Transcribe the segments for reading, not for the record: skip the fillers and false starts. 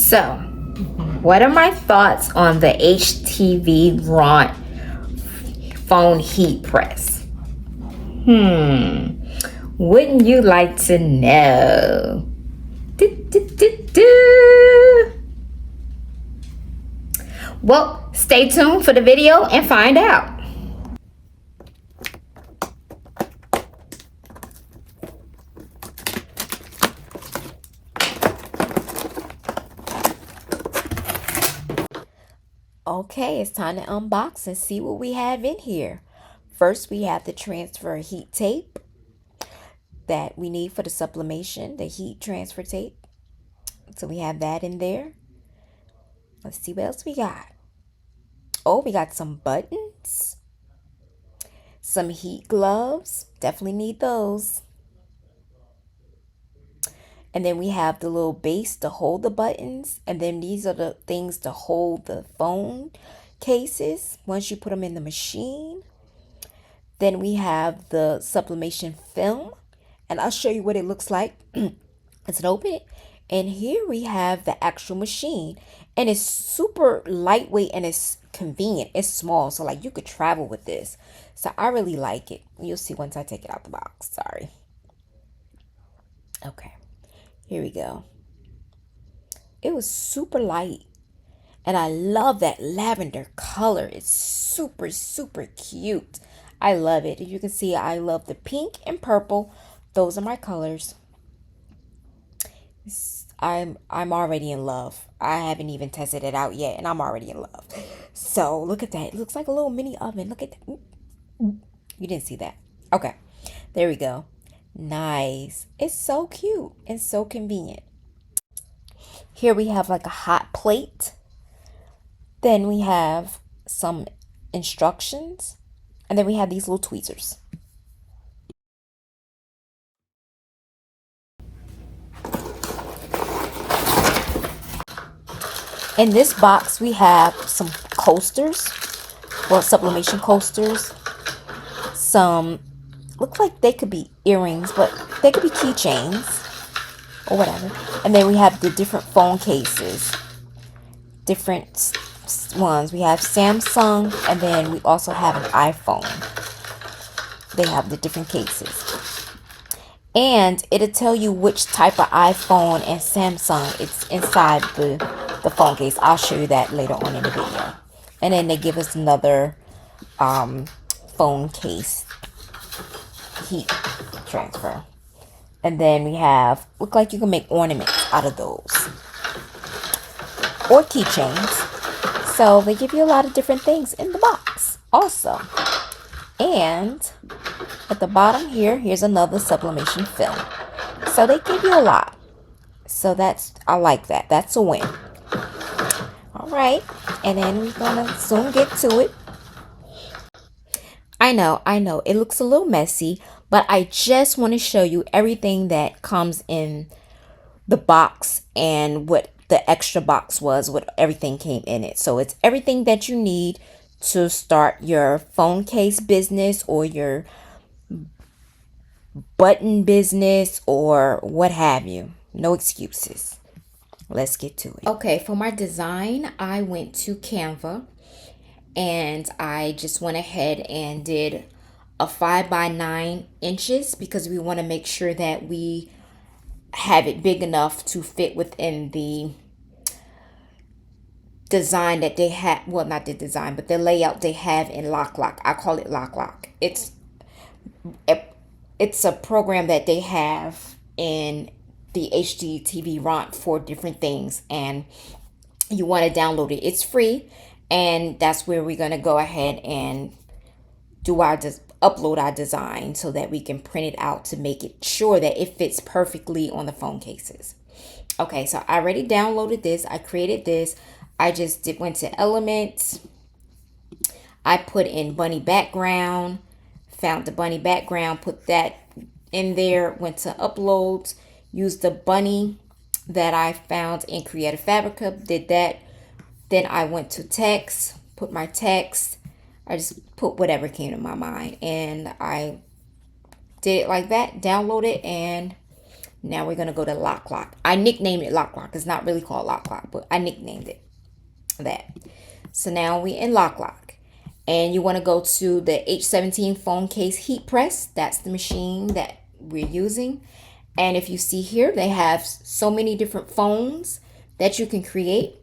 So, what are my thoughts on the HTVRONT Phone Heat Press? Wouldn't you like to know? Well, stay tuned for the video and find out. Okay, it's time to unbox and see what we have in here. First, we have the transfer heat tape that we need for the sublimation, the heat transfer tape. So we have that in there. Let's see what else we got. Oh, we got some buttons, some heat gloves. Definitely need those. And then we have the little base to hold the buttons. And then these are the things to hold the phone cases once you put them in the machine. Then we have the sublimation film. And I'll show you what it looks like. Let's open it. And here we have the actual machine. And it's super lightweight and it's convenient. It's small. So like you could travel with this. So I really like it. You'll see once I take it out the box. Sorry. Okay. Here we go. It was super light. And I love that lavender color. It's super, super cute. I love it. As you can see, I love the pink and purple. Those are my colors. I'm already in love. I haven't even tested it out yet, and I'm already in love. So look at that. It looks like a little mini oven. Look at that. You didn't see that. Okay. There we go. Nice. It's so cute and so convenient. Here we have like a hot plate. Then we have some instructions. And then we have these little tweezers. In this box, we have some coasters, well, sublimation coasters. Some look like they could be earrings, but they could be keychains or whatever. And then we have the different phone cases, different ones. We have Samsung, and then we also have an iPhone. They have the different cases. And it'll tell you which type of iPhone and Samsung it's inside the phone case. I'll show you that later on in the video. And then they give us another phone case heat transfer. And then we have, look like you can make ornaments out of those. Or keychains. So they give you a lot of different things in the box also. And at the bottom here, here's another sublimation film. So they give you a lot. So I like that. That's a win. All right. And then we're going to soon get to it. I know. It looks a little messy, but I just want to show you everything that comes in the box and what the extra box was, what everything came in it. So it's everything that you need to start your phone case business or your button business or what have you. No excuses. Let's get to it. Okay, for my design, I went to Canva and I just went ahead and did a 5 by 9 inches because we want to make sure that we have it big enough to fit within the design that they have. Well, not the design, but the layout they have in Lock. I call it Lock. It's a program that they have in the HTVRONT for different things, and you want to download it. It's free, and that's where we're going to go ahead and do our upload our design so that we can print it out to make it sure that it fits perfectly on the phone cases. Okay, so I already downloaded this. I created this. I just went to Elements. I put in bunny background, found the bunny background, put that in there, went to uploads, used the bunny that I found in Creative Fabrica, did that. Then I went to text, put my text. I just put whatever came to my mind and I did it like that, download it, and Now we're going to go to Lock Lock. I nicknamed it Lock Lock. It's not really called Lock Lock, but I nicknamed it that. So now we in Lock Lock. And you want to go to the H17 phone case heat press. That's the machine that we're using. And if you see here, they have so many different phones that you can create.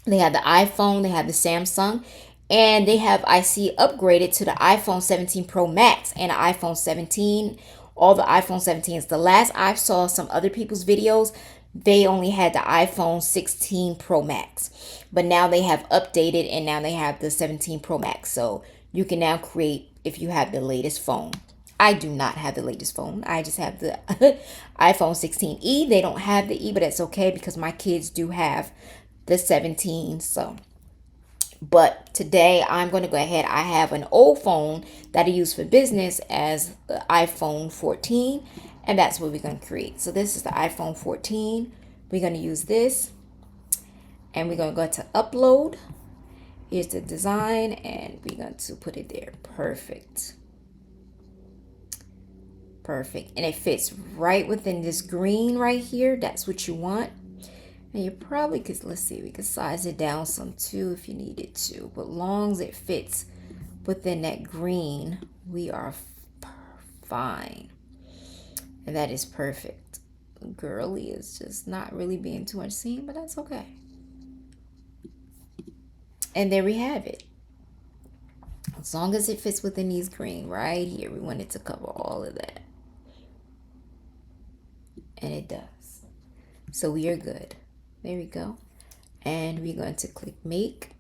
They have the iPhone, they have the Samsung, and they have, I see, upgraded to the iPhone 17 Pro Max and the iPhone 17, all the iPhone 17s. The last I saw some other people's videos, they only had the iPhone 16 Pro Max. But now they have updated and now they have the 17 Pro Max. So you can now create if you have the latest phone. I do not have the latest phone. I just have the iPhone 16e. They don't have the E, but that's okay because my kids do have the 17. So, but today I'm going to go ahead. I have an old phone that I use for business as the iPhone 14, and that's what we're going to create. So this is the iPhone 14. We're going to use this, and we're going to go to upload. Here's the design, and we're going to put it there. Perfect. Perfect. And it fits right within this green right here. That's what you want. And you probably could, let's see, we could size it down some too if you needed to. But long as it fits within that green, we are fine. And that is perfect. Girly is just not really being too much seen, but that's okay. And there we have it. As long as it fits within these green right here, we want it to cover all of that. And it does. So we are good. There we go. And we're going to click make.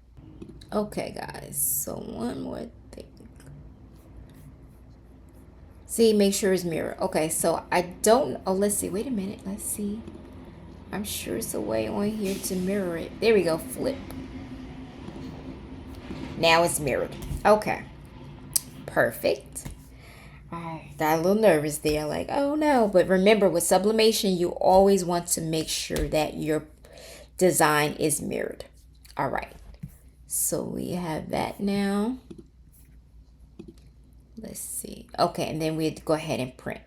Okay, guys. So one more thing. See, make sure it's mirror. Okay, so I don't. Oh, let's see. Wait a minute. Let's see. I'm sure it's a way on here to mirror it. There we go. Flip. Now it's mirrored. Okay. Perfect. I got a little nervous there. Like, oh no. But remember, with sublimation, you always want to make sure that your design is mirrored. All right. So we have that now. Let's see. Okay, and then we go ahead and print.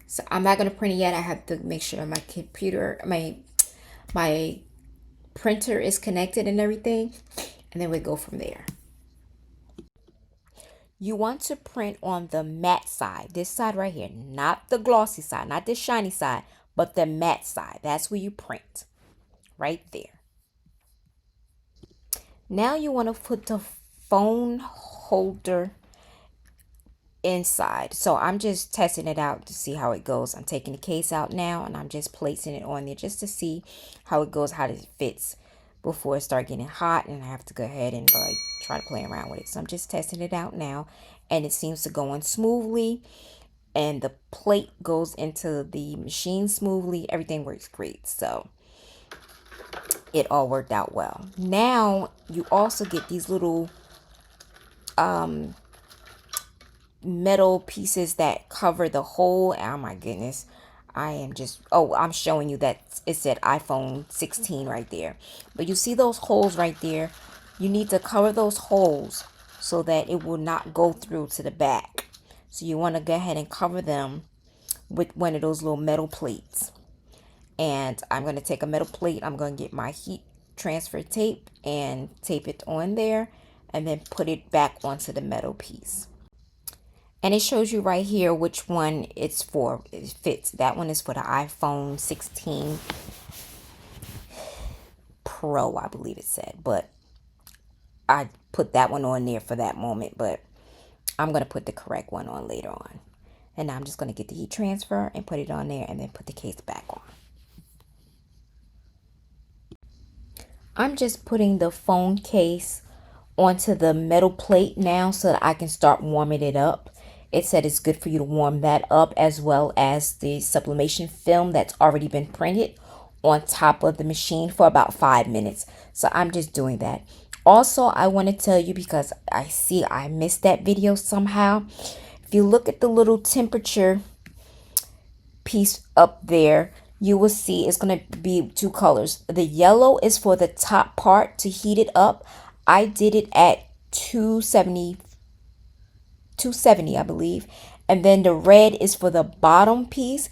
So I'm not going to print it yet. I have to make sure my computer, my printer is connected and everything. And then we go from there. You want to print on the matte side, this side right here, not the glossy side, not the shiny side, but the matte side. That's where you print, right there. Now you want to put the phone holder inside. So I'm just testing it out to see how it goes. I'm taking the case out now and I'm just placing it on there just to see how it goes, how it fits before it starts getting hot and I have to go ahead and like try to play around with it. So I'm just testing it out now and it seems to go in smoothly and the plate goes into the machine smoothly. Everything works great. So it all worked out well. Now you also get these little metal pieces that cover the whole. Oh my goodness. I am just, oh, I'm showing you that it said iPhone 16 right there. But you see those holes right there? You need to cover those holes so that it will not go through to the back. So you want to go ahead and cover them with one of those little metal plates. And I'm going to take a metal plate. I'm going to get my heat transfer tape and tape it on there and then put it back onto the metal piece. And it shows you right here which one it's for. It fits. That one is for the iPhone 16 Pro, I believe it said. But I put that one on there for that moment. But I'm going to put the correct one on later on. And now I'm just going to get the heat transfer and put it on there and then put the case back on. I'm just putting the phone case onto the metal plate now so that I can start warming it up. It said it's good for you to warm that up as well as the sublimation film that's already been printed on top of the machine for about 5 minutes. So I'm just doing that. Also, I want to tell you because I see I missed that video somehow. If you look at the little temperature piece up there, you will see it's going to be 2 colors. The yellow is for the top part to heat it up. I did it at 270, I believe. And then the red is for the bottom piece.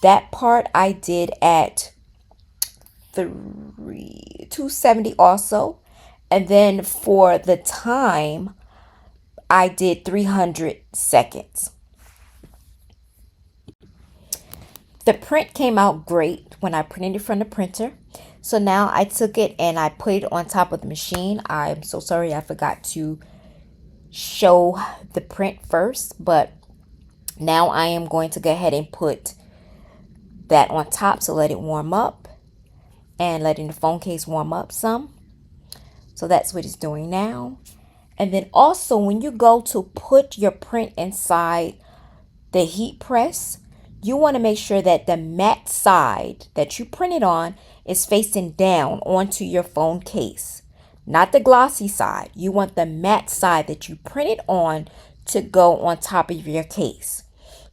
that part I did at 270 also. And then for the time, I did 300 seconds. The print came out great when I printed it from the printer. So now I took it and I put it on top of the machine. I'm so sorry I forgot to show the print first, but now I am going to go ahead and put that on top. So let it warm up and letting the phone case warm up some. So that's what it's doing now. And then also when you go to put your print inside the heat press, you want to make sure that the matte side that you printed on is facing down onto your phone case, not the glossy side. You want the matte side that you printed on to go on top of your case.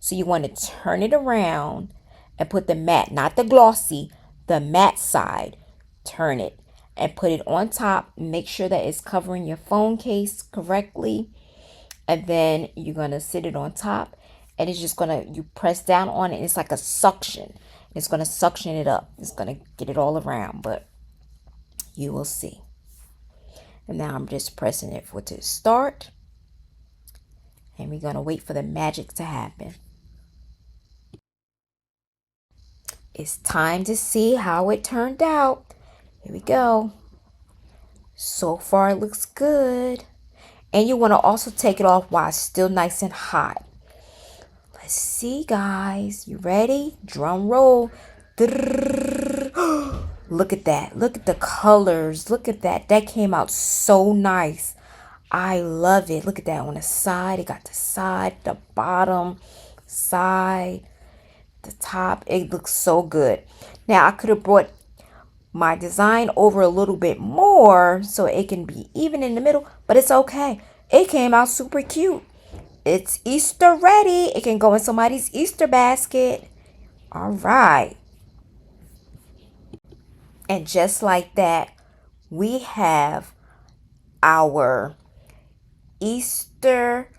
So you want to turn it around and put the matte, not the glossy, the matte side. Turn it and put it on top. Make sure that it's covering your phone case correctly. And then you're going to sit it on top. And it's just going to, you press down on it. And it's like a suction. It's going to suction it up. It's going to get it all around. But you will see. And now I'm just pressing it for it to start. And we're going to wait for the magic to happen. It's time to see how it turned out. Here we go. So far it looks good. And you want to also take it off while it's still nice and hot. Let's see, guys. You ready? Drum roll. Look at that. Look at the colors. Look at that. That came out so nice. I love it. Look at that on the side. It got the side, the bottom, side, the top. It looks so good. Now, I could have brought my design over a little bit more so it can be even in the middle, but it's okay. It came out super cute. It's Easter ready. It can go in somebody's Easter basket. All right. And just like that, we have our Easter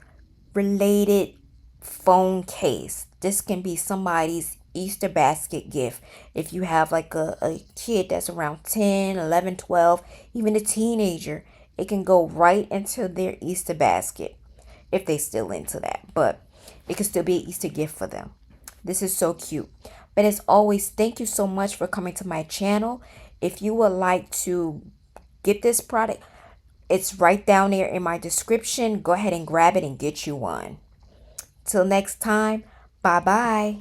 related phone case. This can be somebody's Easter basket gift. If you have like a kid that's around 10, 11, 12, even a teenager, it can go right into their Easter basket if they still into that. But it can still be an Easter gift for them. This is so cute. But as always, thank you so much for coming to my channel. If you would like to get this product, it's right down there in my description. Go ahead and grab it and get you one. Till next time, bye-bye.